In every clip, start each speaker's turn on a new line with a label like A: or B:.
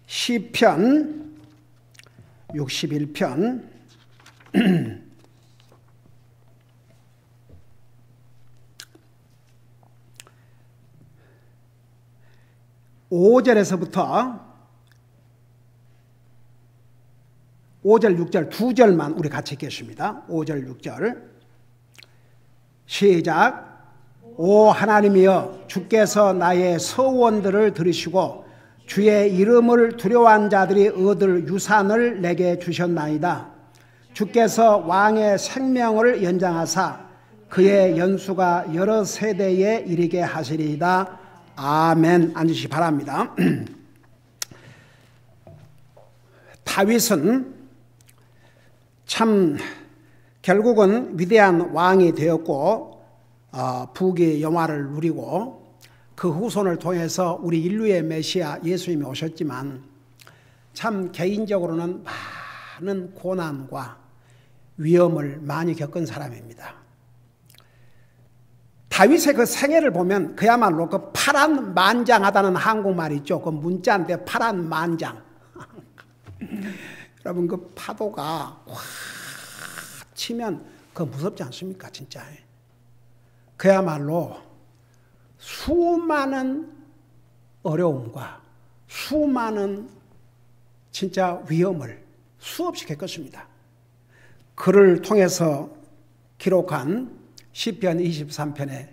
A: 시편 61편 5절에서부터 5절 6절 두 절만 우리 같이 읽겠습니다. 5절 6절 시작. 오 하나님이여, 주께서 나의 서원들을 들으시고 주의 이름을 두려워한 자들이 얻을 유산을 내게 주셨나이다. 주께서 왕의 생명을 연장하사 그의 연수가 여러 세대에 이르게 하시리이다. 아멘. 앉으시기 바랍니다. 다윗은 참 결국은 위대한 왕이 되었고 부귀 영화를 누리고 그 후손을 통해서 우리 인류의 메시아 예수님이 오셨지만 참 개인적으로는 많은 고난과 위험을 많이 겪은 사람입니다. 다윗의 그 생애를 보면 그야말로 그 파란만장하다는 한국말 있죠. 그 문자인데 파란만장. 여러분 그 파도가 확 치면 그 무섭지 않습니까? 진짜. 그야말로 수많은 어려움과 수많은 진짜 위험을 수없이 겪었습니다. 그를 통해서 기록한 시편 23편에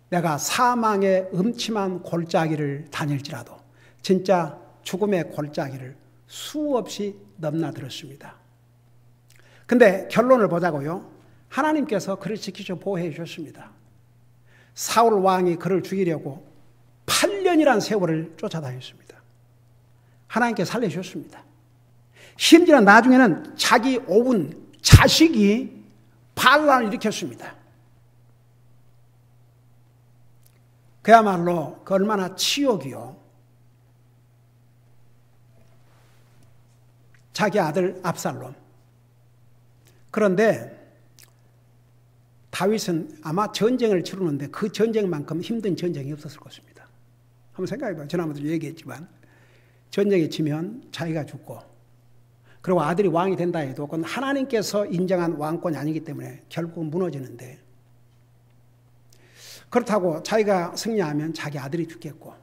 A: 내가 사망의 음침한 골짜기를 다닐지라도 진짜 죽음의 골짜기를 수없이 넘나들었습니다. 근데 결론을 보자고요. 하나님께서 그를 지키셔 보호해 주셨습니다. 사울 왕이 그를 죽이려고 8년이라는 세월을 쫓아다녔습니다. 하나님께 살려주셨습니다. 심지어 나중에는 자기 오은 자식이 반란을 일으켰습니다. 그야말로 그 얼마나 치욕이요. 자기 아들 압살롬. 그런데 다윗은 아마 전쟁을 치르는데 그 전쟁만큼 힘든 전쟁이 없었을 것입니다. 한번 생각해봐요. 지난번에도 얘기했지만 전쟁에 치면 자기가 죽고 그리고 아들이 왕이 된다 해도 그건 하나님께서 인정한 왕권이 아니기 때문에 결국은 무너지는데 그렇다고 자기가 승리하면 자기 아들이 죽겠고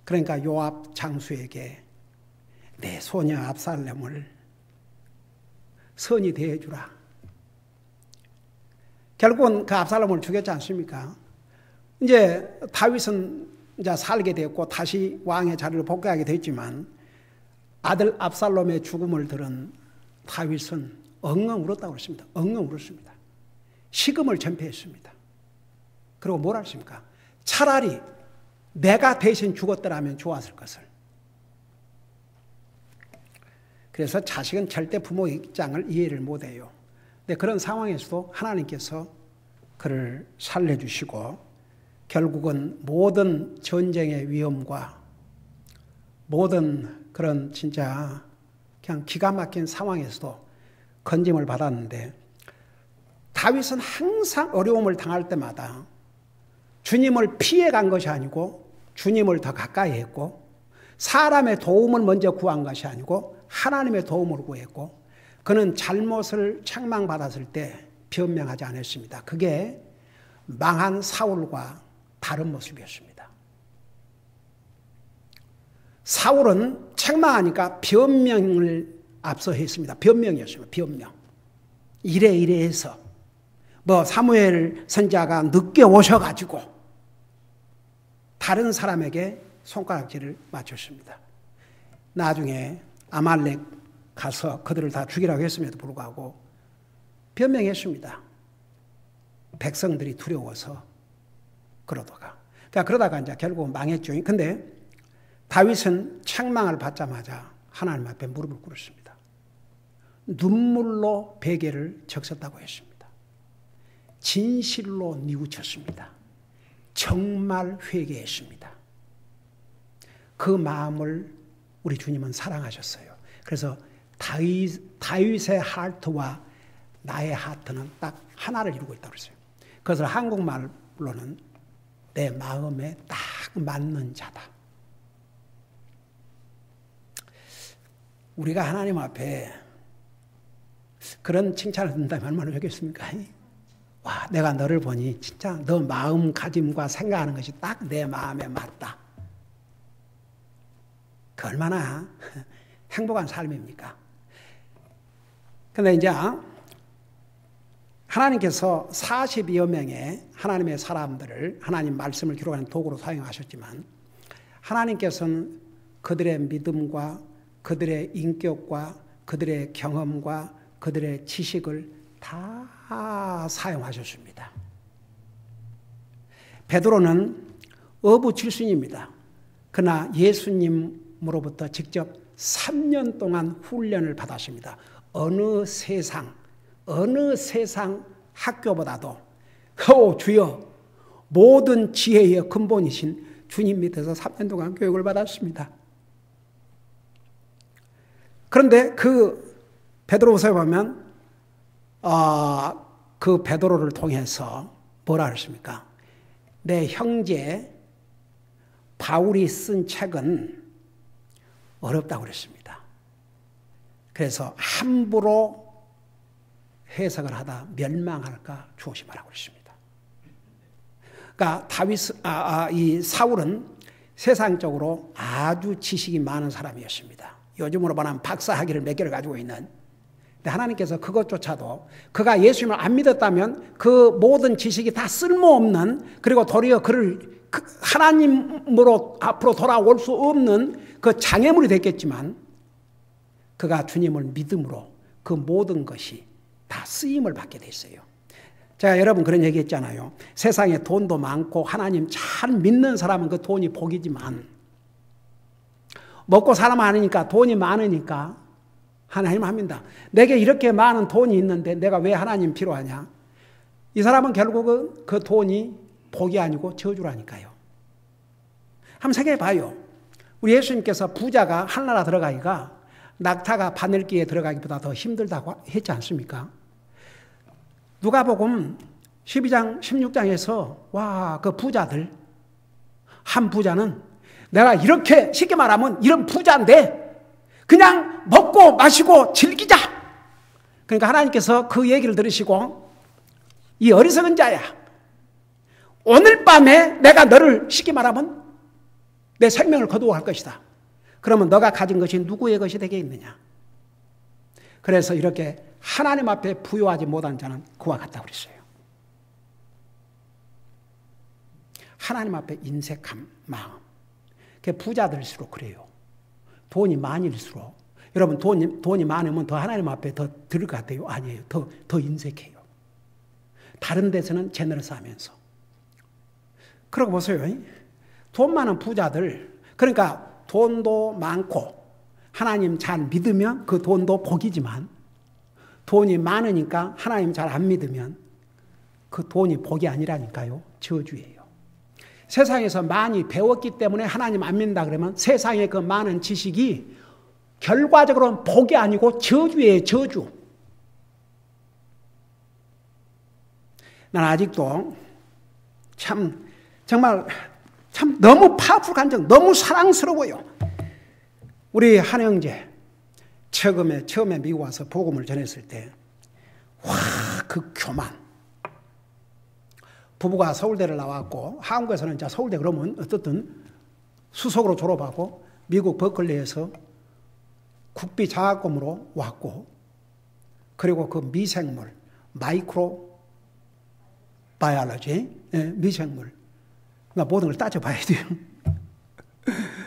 A: 그러니까 요압 장수에게 내 소녀 압살롬을 선이 대해주라. 결국은 그 압살롬을 죽였지 않습니까? 이제 다윗은 이제 살게 되었고 다시 왕의 자리를 복귀하게 됐지만 아들 압살롬의 죽음을 들은 다윗은 엉엉 울었다고 그랬습니다. 엉엉 울었습니다. 식음을 전폐했습니다. 그리고 뭘 하십니까? 차라리 내가 대신 죽었더라면 좋았을 것을. 그래서 자식은 절대 부모 입장을 이해를 못해요. 근데 그런 상황에서도 하나님께서 그를 살려주시고 결국은 모든 전쟁의 위험과 모든 그런 진짜 그냥 기가 막힌 상황에서도 건짐을 받았는데 다윗은 항상 어려움을 당할 때마다 주님을 피해간 것이 아니고 주님을 더 가까이 했고 사람의 도움을 먼저 구한 것이 아니고 하나님의 도움을 구했고 그는 잘못을 책망받았을 때 변명하지 않았습니다. 그게 망한 사울과 다른 모습이었습니다. 사울은 책망하니까 변명을 앞서 했습니다. 변명이었습니다. 변명. 이래 해서 사무엘 선지자가 늦게 오셔가지고 다른 사람에게 손가락질을 맞췄습니다. 나중에 아말렉 가서 그들을 다 죽이라고 했음에도 불구하고 변명했습니다. 백성들이 두려워서 그러다가 이제 결국 망했죠. 근데 다윗은 책망을 받자마자 하나님 앞에 무릎을 꿇었습니다. 눈물로 베개를 적셨다고 했습니다. 진실로 뉘우쳤습니다. 정말 회개했습니다. 그 마음을 우리 주님은 사랑하셨어요. 그래서 다윗의 하트와 나의 하트는 딱 하나를 이루고 있다고 그랬어요. 그것을 한국말로는 내 마음에 딱 맞는 자다. 우리가 하나님 앞에 그런 칭찬을 듣는다면 얼마나 좋겠습니까? 와, 내가 너를 보니 진짜 너 마음가짐과 생각하는 것이 딱 내 마음에 맞다. 그 얼마나 행복한 삶입니까? 근데 이제 하나님께서 40여 명의 하나님의 사람들을 하나님 말씀을 기록하는 도구로 사용하셨지만 하나님께서는 그들의 믿음과 그들의 인격과 그들의 경험과 그들의 지식을 다 사용하셨습니다. 베드로는 어부 출신입니다. 그러나 예수님으로부터 직접 3년 동안 훈련을 받았습니다. 어느 세상 학교보다도 주여 모든 지혜의 근본이신 주님 밑에서 3년 동안 교육을 받았습니다. 그런데 그 베드로후서에 보면 그 베드로를 통해서 뭐라 그랬습니까? 내 형제 바울이 쓴 책은 어렵다고 그랬습니다. 그래서 함부로 해석을 하다 멸망할까 조심하라고 그랬습니다. 그러니까 이 사울은 세상적으로 아주 지식이 많은 사람이었습니다. 요즘으로 말하면 박사학위를 몇 개를 가지고 있는. 근데 하나님께서 그것조차도 그가 예수님을 안 믿었다면 그 모든 지식이 다 쓸모없는, 그리고 도리어 그를 하나님으로 앞으로 돌아올 수 없는 그 장애물이 됐겠지만, 그가 주님을 믿음으로 그 모든 것이 다 쓰임을 받게 됐어요. 제가 여러분 그런 얘기 했잖아요. 세상에 돈도 많고 하나님 잘 믿는 사람은 그 돈이 복이지만, 먹고 살아만 하니까, 돈이 많으니까 하나님 합니다. 내게 이렇게 많은 돈이 있는데 내가 왜 하나님 필요하냐? 이 사람은 결국은 그 돈이 복이 아니고 저주라니까요. 한번 생각해 봐요. 우리 예수님께서 부자가 하늘나라 들어가기가 낙타가 바늘기에 들어가기보다 더 힘들다고 했지 않습니까? 누가복음 12장 16장에서 와, 그 부자들, 한 부자는 내가 이렇게 쉽게 말하면 이런 부자인데 그냥 먹고 마시고 즐기자. 그러니까 하나님께서 그 얘기를 들으시고, 이 어리석은 자야, 오늘 밤에 내가 너를 쉽게 말하면 내 생명을 거두어 갈 것이다. 그러면 너가 가진 것이 누구의 것이 되겠느냐? 그래서 이렇게 하나님 앞에 부요하지 못한 자는 그와 같다고 그랬어요. 하나님 앞에 인색한 마음. 그 부자들일수록 그래요. 돈이 많을수록. 여러분 돈이 많으면 더 하나님 앞에 더 들을 것 같아요? 아니에요. 더 인색해요. 다른 데서는 제너러스하면서. 그러고 보세요. 돈 많은 부자들, 그러니까 돈도 많고 하나님 잘 믿으면 그 돈도 복이지만, 돈이 많으니까 하나님 잘 안 믿으면 그 돈이 복이 아니라니까요. 저주예요. 세상에서 많이 배웠기 때문에 하나님 안 믿는다 그러면 세상의 그 많은 지식이 결과적으로는 복이 아니고 저주예요. 저주. 난 아직도 정말 너무 파워풀 감정, 너무 사랑스러워요. 우리 한 형제 처음에 미국 와서 복음을 전했을 때, 와, 그 교만. 부부가 서울대를 나왔고, 한국에서는 이제 서울대 그러면 어떻든 수석으로 졸업하고 미국 버클리에서 국비 장학금으로 왔고, 그리고 그 미생물, 마이크로 바이올로지, 미생물, 그러니까 모든 걸 따져봐야 돼요.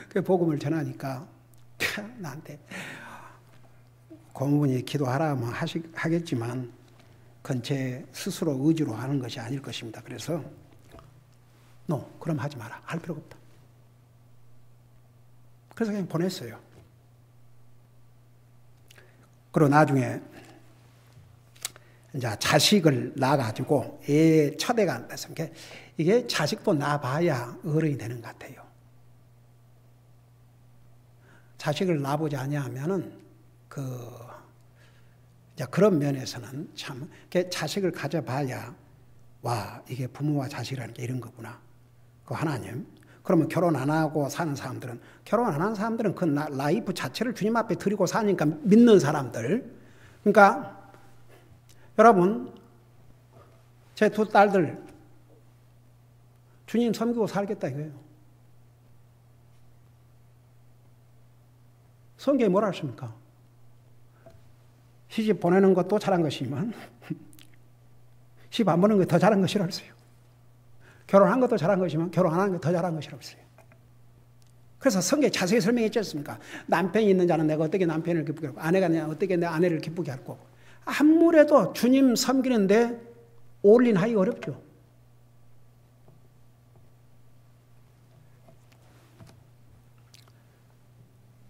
A: 그 복음을 전하니까 나한테 고모분이 기도하라면 하겠지만 그건 제 스스로 의지로 하는 것이 아닐 것입니다. 그래서 그럼 하지 마라. 할 필요가 없다. 그래서 그냥 보냈어요. 그리고 나중에 이제 자식을 낳아가지고 애 첫애가 안 돼서 이게 자식도 낳아봐야 어른이 되는 것 같아요. 자식을 낳아보지 아니하면은 그런 면에서는 자식을 가져봐야, 와, 이게 부모와 자식이라는 게 이런 거구나. 그 하나님. 그러면 결혼 안 하고 사는 사람들은, 결혼 안 하는 사람들은 그 라이프 자체를 주님 앞에 드리고 사니까 믿는 사람들. 그러니까 여러분, 제 두 딸들 주님 섬기고 살겠다 이거예요. 성경에 뭐라 하십니까? 시집 보내는 것도 잘한 것이지만 시집 안 보내는 게 더 잘한 것이라고 했어요. 결혼한 것도 잘한 것이지만 결혼 안 하는 게 더 잘한 것이라고 했어요. 그래서 성경에 자세히 설명했지 않습니까? 남편이 있는 자는 내가 어떻게 남편을 기쁘게 하고 아내가 내가 어떻게 내 아내를 기쁘게 할고. 아무래도 주님 섬기는데 올인하기 어렵죠.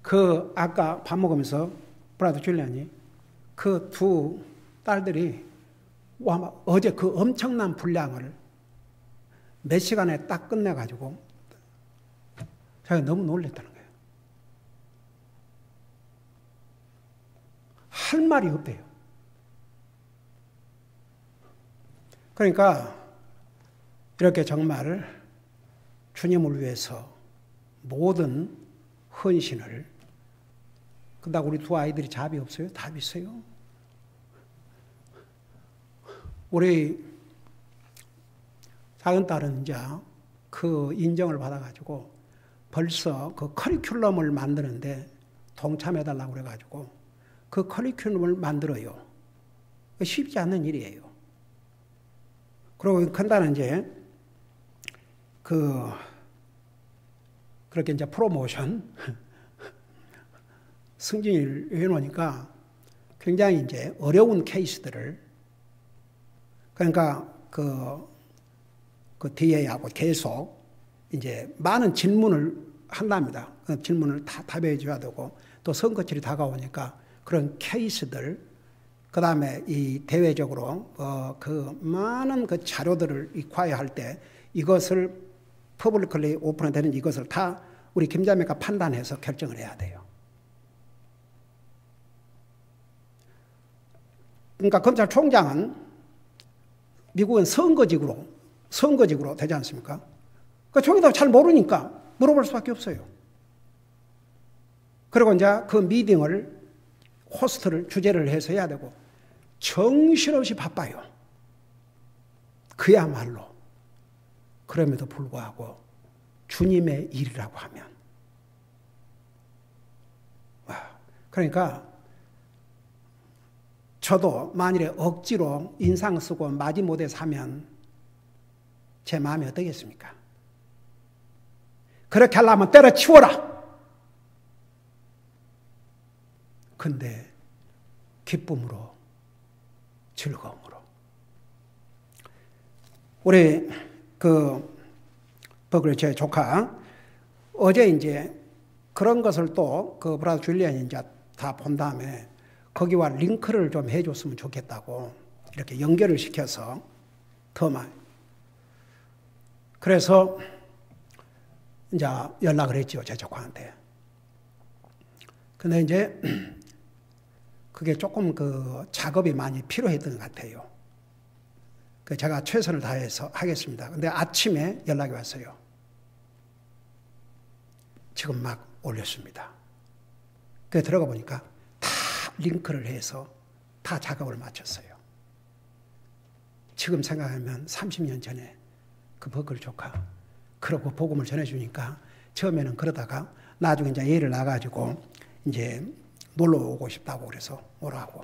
A: 그 아까 밥 먹으면서 브라더 줄리안이 그 두 딸들이 와 어제 그 엄청난 분량을 몇 시간에 딱 끝내가지고 자기가 너무 놀랬다는 거예요. 할 말이 없대요. 그러니까 이렇게 정말 주님을 위해서 모든 헌신을, 그다음 우리 두 아이들이 답이 없어요? 답이 있어요. 우리 작은 딸은 이제 그 인정을 받아가지고 벌써 그 커리큘럼을 만드는데 동참해달라고 그래가지고 그 커리큘럼을 만들어요. 쉽지 않은 일이에요. 그리고 큰 딸은 이제 그렇게 이제 프로모션 승진을 해놓으니까 굉장히 이제 어려운 케이스들을, 그러니까 그 뒤에 하고 계속 이제 많은 질문을 한답니다. 그 질문을 다 답해 줘야 되고 또 선거철이 다가오니까 그런 케이스들, 그 다음에 이 대외적으로 그 많은 그 자료들을 이과할 때 이것을 퍼블리컬리 오픈되는 이것을 다 우리 김자매가 판단해서 결정을 해야 돼요. 그러니까 검찰총장은 미국은 선거직으로 되지 않습니까? 그러니까 저기도 잘 모르니까 물어볼 수밖에 없어요. 그리고 이제 그 미팅을 호스트를 주재를 해서 해야 되고 정신없이 바빠요. 그야말로. 그럼에도 불구하고 주님의 일이라고 하면, 그러니까 저도 만일에 억지로 인상 쓰고 마지못해 사면 제 마음이 어떠겠습니까? 그렇게 하려면 때려치워라. 근데 기쁨으로, 즐거움으로. 우리 버글리 제 조카 어제 이제 그런 것을 또 그 브라더 줄리안이 이제 다 본 다음에 거기와 링크를 좀 해줬으면 좋겠다고 이렇게 연결을 시켜서 더 많이. 그래서 이제 연락을 했죠, 제 조카한테. 근데 이제 그게 조금 그 작업이 많이 필요했던 것 같아요. 그 제가 최선을 다해서 하겠습니다. 근데 아침에 연락이 왔어요. 지금 막 올렸습니다. 그 들어가 보니까 다 링크를 해서 다 작업을 마쳤어요. 지금 생각하면 30년 전에 그 버클 조카 그러고 복음을 전해주니까 처음에는 그러다가 나중에 이제 얘를 낳아가지고 이제 놀러 오고 싶다고 그래서 오라고.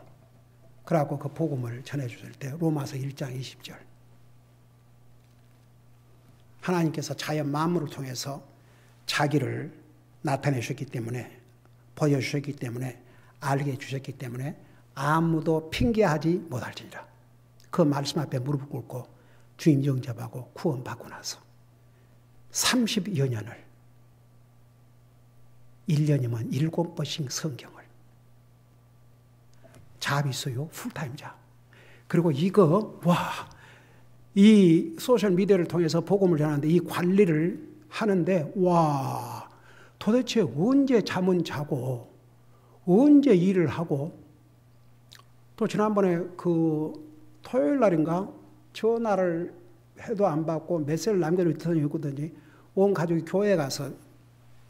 A: 그래갖고 그 복음을 전해주실 때 로마서 1장 20절. 하나님께서 자연 만물을 통해서 자기를 나타내 주셨기 때문에, 보여주셨기 때문에, 알게 해주셨기 때문에 아무도 핑계하지 못할지니라. 그 말씀 앞에 무릎 꿇고 주님 영접하고 구원받고 나서 30여 년을 1년이면 7번씩 성경을 잡이 있어요. 풀타임 잡. 그리고 이거 이 소셜미디어를 통해서 복음을 전하는데 이 관리를 하는데 도대체 언제 잠은 자고 언제 일을 하고. 또 지난번에 그 토요일 날인가 전화를 해도 안 받고 메시지를 남겨놓더니 있거든요. 온 가족이 교회에 가서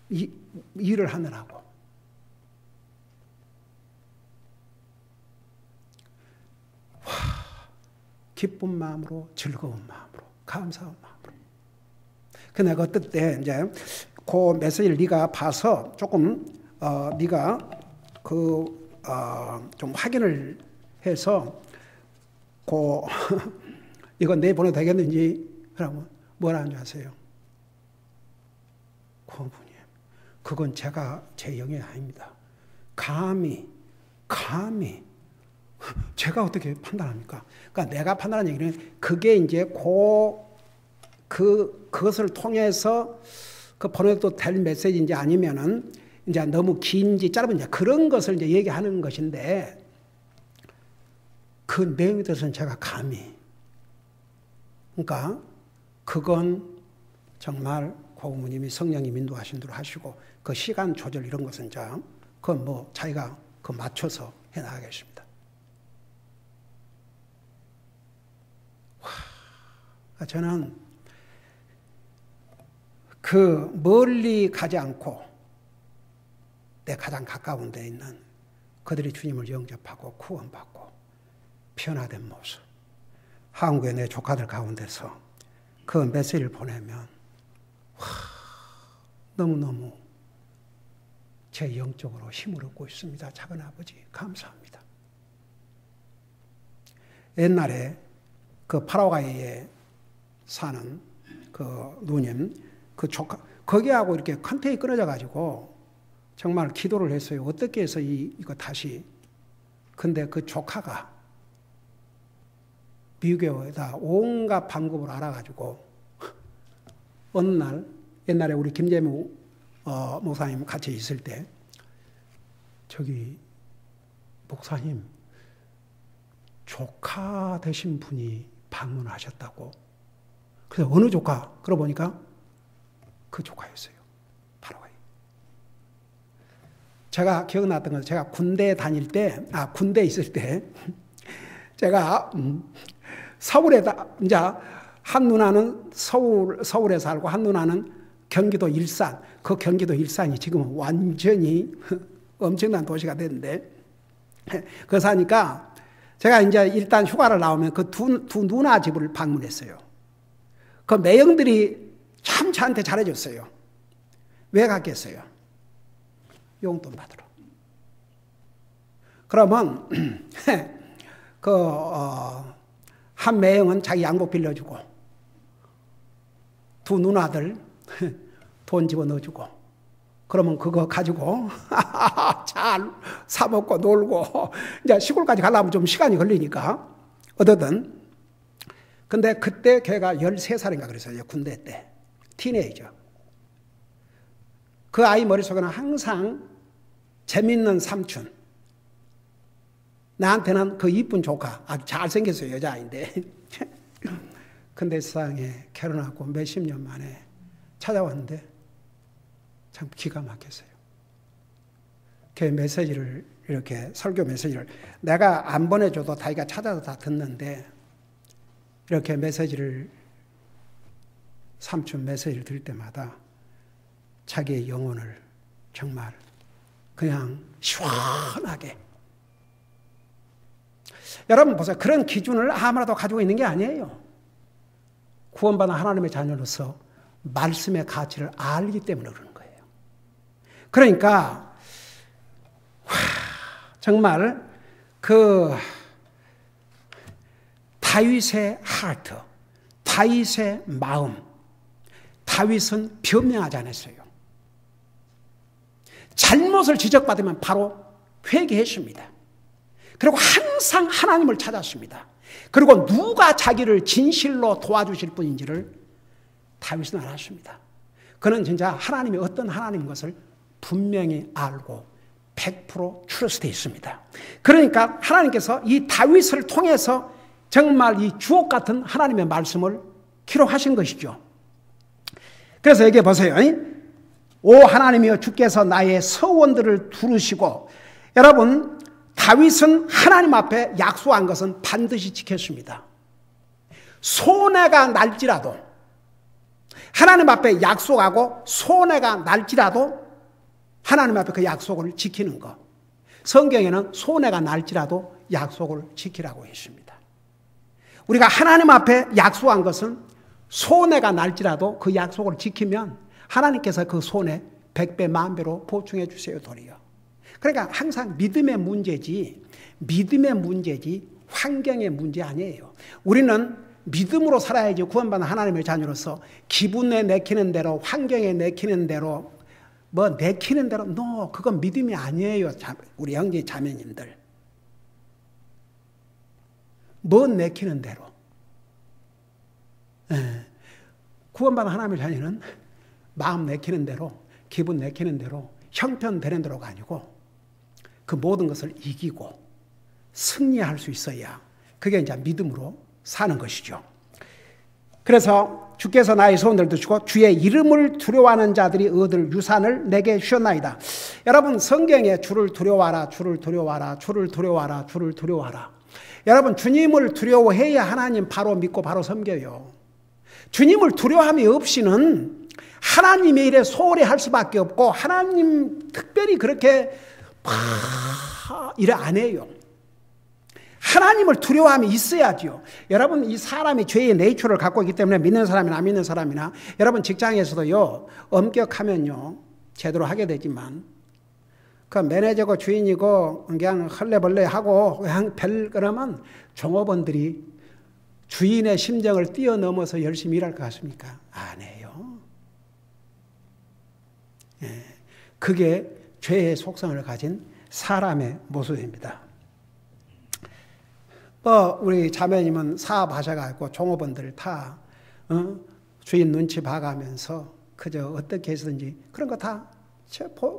A: 일을 하느라고. 와, 기쁜 마음으로, 즐거운 마음으로, 감사한 마음으로. 그 내가 어떨 때 이제 그 메시지를 네가 봐서 조금 네가 좀 확인을 해서 이거 내보내도 되겠는지 그러면 뭐라는 줄 아세요? 고모님, 그건 제 영역이 아닙니다. 감히 제가 어떻게 판단합니까? 그러니까 내가 판단하는 얘기는 그게 이제 그것을 통해서 보내도 될 메시지인지 아니면은 이제 너무 긴지 짧은지 그런 것을 이제 얘기하는 것인데 그 내용에 대해서는 제가 감히 그러니까 그건 정말 고모님이 성령님 인도하신 대로 하시고 그 시간 조절 이런 것은 그건 뭐 자기가 맞춰서 해 나가겠습니다. 와, 저는 멀리 가지 않고 내 가장 가까운 데 있는 그들이 주님을 영접하고 구원받고 변화된 모습, 한국의 내 조카들 가운데서 그 메시지를 보내면 너무너무 제 영적으로 힘을 얻고 있습니다. 작은 아버지 감사합니다. 옛날에 파라과이에 사는 누님 조카 거기하고 이렇게 컨택이 끊어져 가지고 정말 기도를 했어요. 어떻게 해서 이거 다시. 근데 그 조카가 미국에다 온갖 방법을 알아가지고 어느 날 옛날에 우리 김재무 목사님 같이 있을 때 저기 목사님 조카 되신 분이 방문하셨다고. 그래서 어느 조카? 그러고 보니까 그 조카였어요. 파라과이. 제가 기억났던 건 제가 군대 다닐 때, 군대 있을 때 제가 서울에 이제 한 누나는 서울에 살고 한 누나는 경기도 일산. 그 경기도 일산이 지금은 완전히 엄청난 도시가 됐는데 그 사니까 제가 이제 일단 휴가를 나오면 그 두 누나 집을 방문했어요. 그 매형들이 참 저한테 잘해줬어요. 왜 갔겠어요? 용돈 받으러. 그러면 한 매형은 자기 양복 빌려주고 두 누나들 돈 집어넣어주고 그러면 그거 가지고 잘 사먹고 놀고 이제 시골까지 가려면 좀 시간이 걸리니까 어떻든 근데 그때 걔가 13살인가 그랬어요. 군대 때 티네이저. 그 아이 머릿속에는 항상 재밌는 삼촌, 나한테는 그 이쁜 조카, 아주 잘생겼어요. 여자아이인데 근데 세상에 결혼하고 몇십 년 만에 찾아왔는데 참 기가 막혔어요. 그 메시지를 이렇게 설교 메시지를 내가 안 보내줘도 자기가 찾아서 다 듣는데 이렇게 메시지를 삼촌 메시지를 들을 때마다 자기의 영혼을 정말 그냥 시원하게 여러분 보세요. 그런 기준을 아무라도 가지고 있는 게 아니에요. 구원받은 하나님의 자녀로서 말씀의 가치를 알기 때문에 그러는 거예요. 그러니까 정말 다윗의 하트, 다윗의 마음, 다윗은 변명하지 않았어요. 잘못을 지적받으면 바로 회개했습니다. 그리고 항상 하나님을 찾았습니다. 그리고 누가 자기를 진실로 도와주실 분인지를 다윗은 알았습니다. 그는 진짜 하나님이 어떤 하나님인 것을 분명히 알고 100% 트러스트에 있습니다. 그러니까 하나님께서 이 다윗을 통해서 정말 이 주옥 같은 하나님의 말씀을 기록하신 것이죠. 그래서 여기 보세요. 오 하나님이여 주께서 나의 서원들을 들으시고 여러분 다윗은 하나님 앞에 약속한 것은 반드시 지켰습니다. 손해가 날지라도, 하나님 앞에 약속하고 손해가 날지라도 하나님 앞에 그 약속을 지키는 것. 성경에는 손해가 날지라도 약속을 지키라고 했습니다. 우리가 하나님 앞에 약속한 것은 손해가 날지라도 그 약속을 지키면 하나님께서 그 손해 100배 만배로 보충해 주세요, 도리어. 그러니까 항상 믿음의 문제지 환경의 문제 아니에요. 우리는 믿음으로 살아야지 구원받는 하나님의 자녀로서 기분에 내키는 대로, 환경에 내키는 대로, 내키는 대로, 그건 믿음이 아니에요. 우리 형제 자매님들. 내키는 대로. 구원받는 하나님의 자녀는 마음 내키는 대로, 기분 내키는 대로, 형편되는 대로가 아니고 그 모든 것을 이기고 승리할 수 있어야 그게 이제 믿음으로 사는 것이죠. 그래서 주께서 나의 소원을 들으시고 주의 이름을 두려워하는 자들이 얻을 유산을 내게 주셨나이다. 여러분, 성경에 주를 두려워하라, 주를 두려워하라, 주를 두려워하라, 주를 두려워하라. 여러분, 주님을 두려워해야 하나님 바로 믿고 바로 섬겨요. 주님을 두려워함이 없이는 하나님의 일에 소홀히 할 수밖에 없고 하나님 특별히 그렇게 일을 안 해요. 하나님을 두려워함이 있어야죠. 여러분, 이 사람이 죄의 네이처를 갖고 있기 때문에 믿는 사람이나 안 믿는 사람이나, 여러분 직장에서도요, 엄격하면요 제대로 하게 되지만 그 매니저고 주인이고 그냥 헐레벌레 하고 그냥 그러면 종업원들이 주인의 심정을 뛰어넘어서 열심히 일할 것 같습니까? 안 해요. 그게 죄의 속성을 가진 사람의 모습입니다. 우리 자매님은 사업하셔가지고 종업원들 다 주인 눈치 봐가면서 그저 어떻게 해서든지 그런 거 다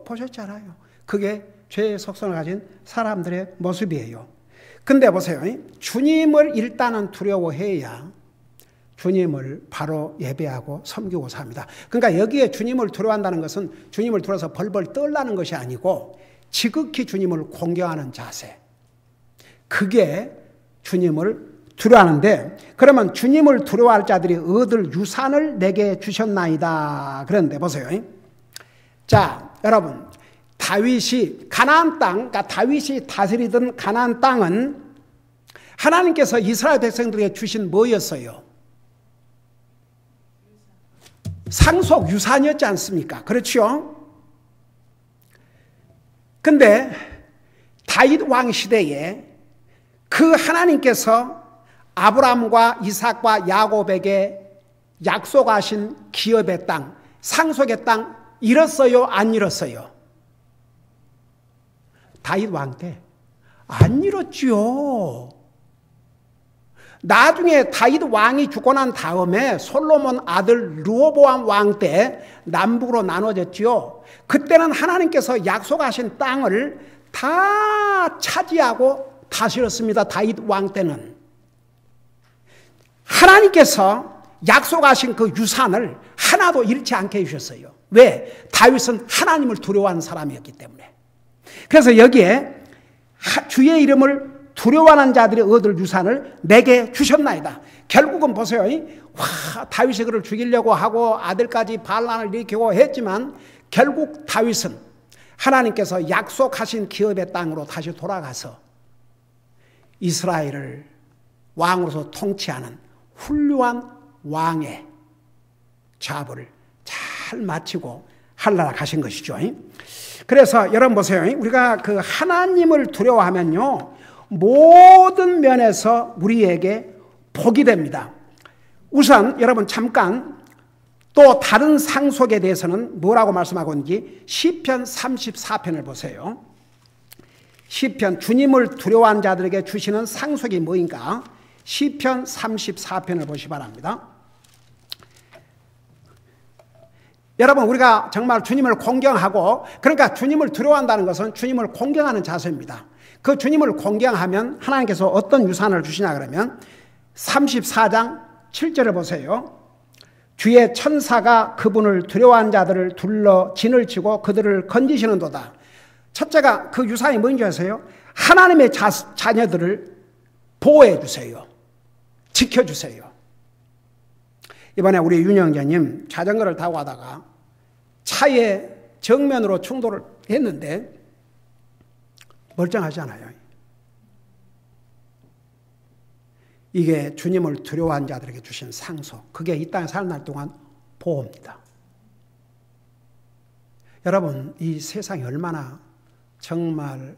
A: 보셨잖아요. 그게 죄의 속성을 가진 사람들의 모습이에요. 근데 보세요. 주님을 일단은 두려워해야 주님을 바로 예배하고 섬기고 삽니다. 그러니까 여기에 주님을 두려워한다는 것은 주님을 두려워서 벌벌 떨라는 것이 아니고 지극히 주님을 공경하는 자세. 그게 주님을 두려워하는데, 그러면 주님을 두려워할 자들이 얻을 유산을 내게 주셨나이다. 그런데 보세요. 자, 여러분, 다윗이 가나안 땅, 그러니까 다윗이 다스리던 가나안 땅은 하나님께서 이스라엘 백성들에게 주신 뭐였어요? 상속 유산이었지 않습니까? 그렇죠? 근데 다윗 왕 시대에 그 하나님께서 아브라함과 이삭과 야곱에게 약속하신 기업의 땅, 상속의 땅 잃었어요? 안 잃었어요? 다윗 왕 때 안 잃었지요. 나중에 다윗 왕이 죽고 난 다음에 솔로몬 아들 르호보암 왕 때 남북으로 나눠졌지요. 그때는 하나님께서 약속하신 땅을 다 차지하고 다스렸습니다. 다윗 왕 때는. 하나님께서 약속하신 그 유산을 하나도 잃지 않게 해주셨어요. 왜? 다윗은 하나님을 두려워하는 사람이었기 때문에. 그래서 여기에 주의 이름을 두려워하는 자들이 얻을 유산을 내게 주셨나이다. 결국은 보세요. 다윗이 그를 죽이려고 하고 아들까지 반란을 일으키고 했지만 결국 다윗은 하나님께서 약속하신 기업의 땅으로 다시 돌아가서 이스라엘을 왕으로서 통치하는 훌륭한 왕의 자부를 잘 마치고 하늘나라 가신 것이죠. 그래서 여러분 보세요. 우리가 그 하나님을 두려워하면요, 모든 면에서 우리에게 복이 됩니다. 우선 여러분 잠깐 또 다른 상속에 대해서는 뭐라고 말씀하고 있는지 시편 34편을 보세요. 시편, 주님을 두려워하는 자들에게 주시는 상속이 뭐인가? 시편 34편을 보시기 바랍니다. 여러분, 우리가 정말 주님을 공경하고, 그러니까 주님을 두려워한다는 것은 주님을 공경하는 자세입니다. 그 주님을 공경하면 하나님께서 어떤 유산을 주시냐 그러면 34장 7절을 보세요. 주의 천사가 그분을 두려워하는 자들을 둘러 진을 치고 그들을 건지시는도다. 첫째가 그 유산이 뭔지 아세요? 하나님의 자녀들을 보호해 주세요. 지켜주세요. 이번에 우리 윤영자님 자전거를 타고 가다가 차에 정면으로 충돌을 했는데 멀쩡하잖아요. 이게 주님을 두려워한 자들에게 주신 상소. 그게 이 땅에 사는 날 동안 보호입니다. 여러분, 이 세상이 얼마나 정말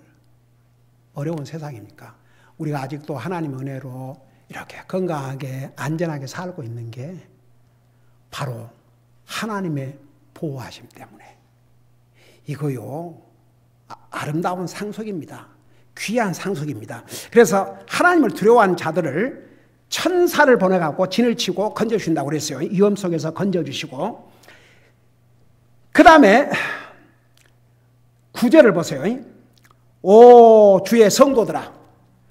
A: 어려운 세상입니까? 우리가 아직도 하나님의 은혜로 이렇게 건강하게 안전하게 살고 있는 게 바로 하나님의 보호하심 때문에. 이거요, 아름다운 상속입니다. 귀한 상속입니다. 그래서 하나님을 두려워하는 자들을 천사를 보내갖고 진을 치고 건져주신다고 그랬어요. 위험 속에서 건져주시고. 그 다음에 9절을 보세요. 오 주의 성도들아,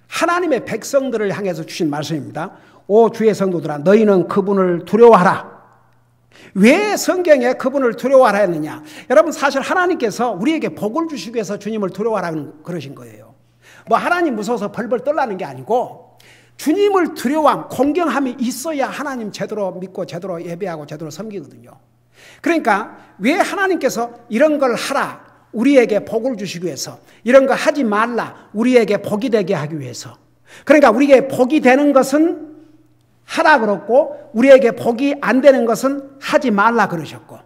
A: 하나님의 백성들을 향해서 주신 말씀입니다. 오 주의 성도들아, 너희는 그분을 두려워하라. 왜 성경에 그분을 두려워하라 했느냐? 여러분, 사실 하나님께서 우리에게 복을 주시기 위해서 주님을 두려워하라는 그러신 거예요. 뭐 하나님 무서워서 벌벌 떨라는 게 아니고 주님을 두려워함, 공경함이 있어야 하나님 제대로 믿고 제대로 예배하고 제대로 섬기거든요. 그러니까 왜 하나님께서 이런 걸 하라, 우리에게 복을 주시기 위해서, 이런 거 하지 말라, 우리에게 복이 되게 하기 위해서. 그러니까 우리에게 복이 되는 것은 하라 그랬고 우리에게 복이 안 되는 것은 하지 말라 그러셨고.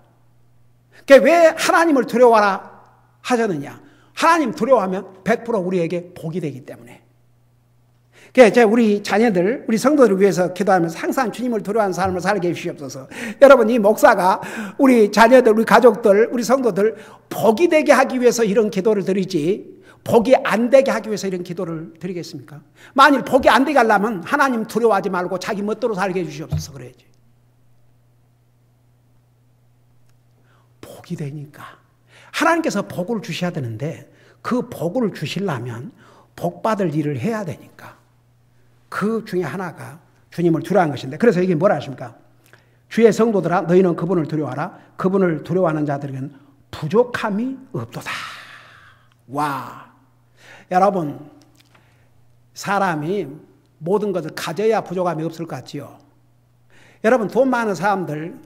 A: 그러니까 왜 하나님을 두려워하라 하셨느냐? 하나님 두려워하면 100% 우리에게 복이 되기 때문에. 그러니까 우리 자녀들, 우리 성도들을 위해서 기도하면서 항상 주님을 두려워하는 삶을 살게 해주시옵소서. 여러분, 이 목사가 우리 자녀들, 우리 가족들, 우리 성도들 복이 되게 하기 위해서 이런 기도를 드리지, 복이 안 되게 하기 위해서 이런 기도를 드리겠습니까? 만일 복이 안 되게 하려면 하나님 두려워하지 말고 자기 멋대로 살게 해주시옵소서 그래야지. 복이 되니까. 하나님께서 복을 주셔야 되는데 그 복을 주시려면 복 받을 일을 해야 되니까. 그 중에 하나가 주님을 두려워하는 것인데, 그래서 이게 뭐라 하십니까? 주의 성도들아, 너희는 그분을 두려워하라. 그분을 두려워하는 자들에게는 부족함이 없도다. 와, 여러분, 사람이 모든 것을 가져야 부족함이 없을 것 같지요? 여러분, 돈 많은 사람들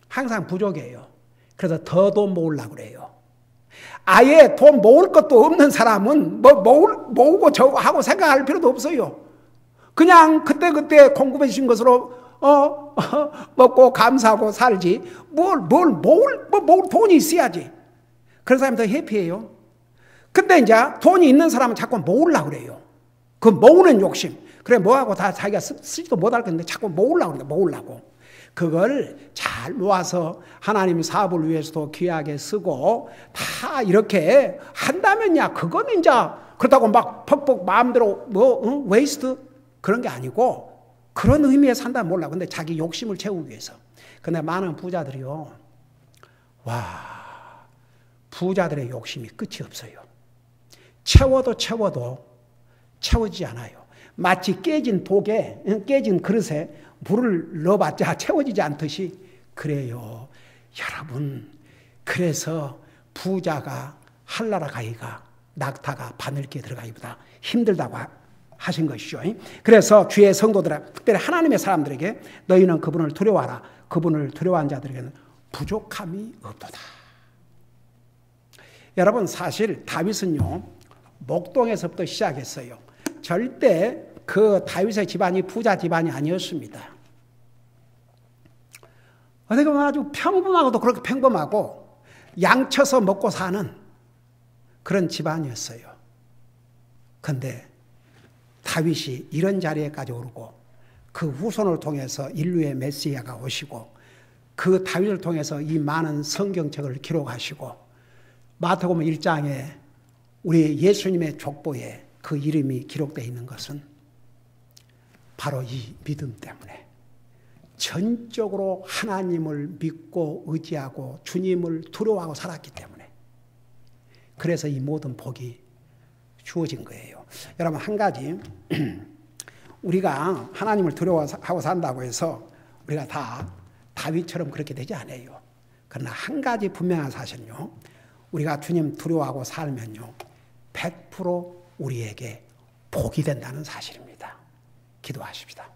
A: 항상 부족해요. 그래서 더 돈 모으려고 그래요. 아예 돈 모을 것도 없는 사람은 뭐 모으고 저거 하고 생각할 필요도 없어요. 그냥 그때그때 공급해 주신 것으로 먹고 감사하고 살지. 뭘 돈이 있어야지. 그런 사람이 더 해피해요. 근데 이제 돈이 있는 사람은 자꾸 모으려고 그래요. 그 모으는 욕심. 그래, 뭐하고 다 자기가 쓰지도 못할 건데 자꾸 모으려고 그래, 모으려고. 그걸 잘 모아서 하나님 사업을 위해서도 귀하게 쓰고 다 이렇게 한다면야, 그건 이제 그렇다고 막 퍽퍽 마음대로 웨이스트 그런 게 아니고, 그런 의미에서 산다면 몰라. 근데 자기 욕심을 채우기 위해서. 근데 많은 부자들이요, 와, 부자들의 욕심이 끝이 없어요. 채워도 채워지지 않아요. 마치 깨진 독에, 깨진 그릇에 물을 넣어봤자 채워지지 않듯이 그래요. 여러분, 그래서 부자가 한나라 가기가 낙타가 바늘기에 들어가기보다 힘들다고 하신 것이죠. 그래서 주의 성도들아, 특별히 하나님의 사람들에게 너희는 그분을 두려워하라. 그분을 두려워하는 자들에게는 부족함이 없도다. 여러분, 사실 다윗은요, 목동에서부터 시작했어요. 절대 그 다윗의 집안이 부자 집안이 아니었습니다. 어떻게 보면 아주 평범하고도 그렇게 평범하고 양쳐서 먹고 사는 그런 집안이었어요. 그런데 다윗이 이런 자리에까지 오르고 그 후손을 통해서 인류의 메시아가 오시고 그 다윗을 통해서 이 많은 성경책을 기록하시고 마태복음 1장에 우리 예수님의 족보에 그 이름이 기록되어 있는 것은 바로 이 믿음 때문에, 전적으로 하나님을 믿고 의지하고 주님을 두려워하고 살았기 때문에, 그래서 이 모든 복이 주어진 거예요. 여러분, 한 가지, 우리가 하나님을 두려워하고 산다고 해서 우리가 다 다윗처럼 그렇게 되지 않아요. 그러나 한 가지 분명한 사실은요, 우리가 주님 두려워하고 살면요, 100% 우리에게 복이 된다는 사실입니다. 기도하십시다.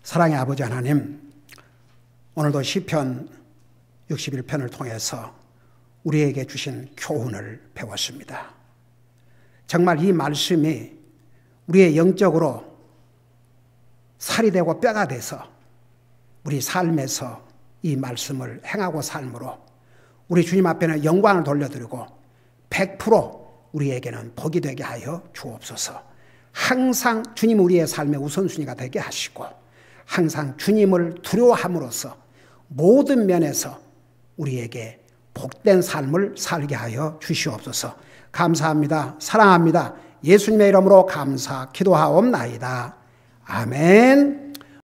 A: 사랑의 아버지 하나님, 오늘도 시편 61편을 통해서 우리에게 주신 교훈을 배웠습니다. 정말 이 말씀이 우리의 영적으로 살이 되고 뼈가 돼서 우리 삶에서 이 말씀을 행하고 삶으로 우리 주님 앞에는 영광을 돌려드리고 100% 우리에게는 복이 되게 하여 주옵소서. 항상 주님 우리의 삶의 우선순위가 되게 하시고 항상 주님을 두려워함으로써 모든 면에서 우리에게 복된 삶을 살게 하여 주시옵소서. 감사합니다. 사랑합니다. 예수님의 이름으로 감사 기도하옵나이다. 아멘.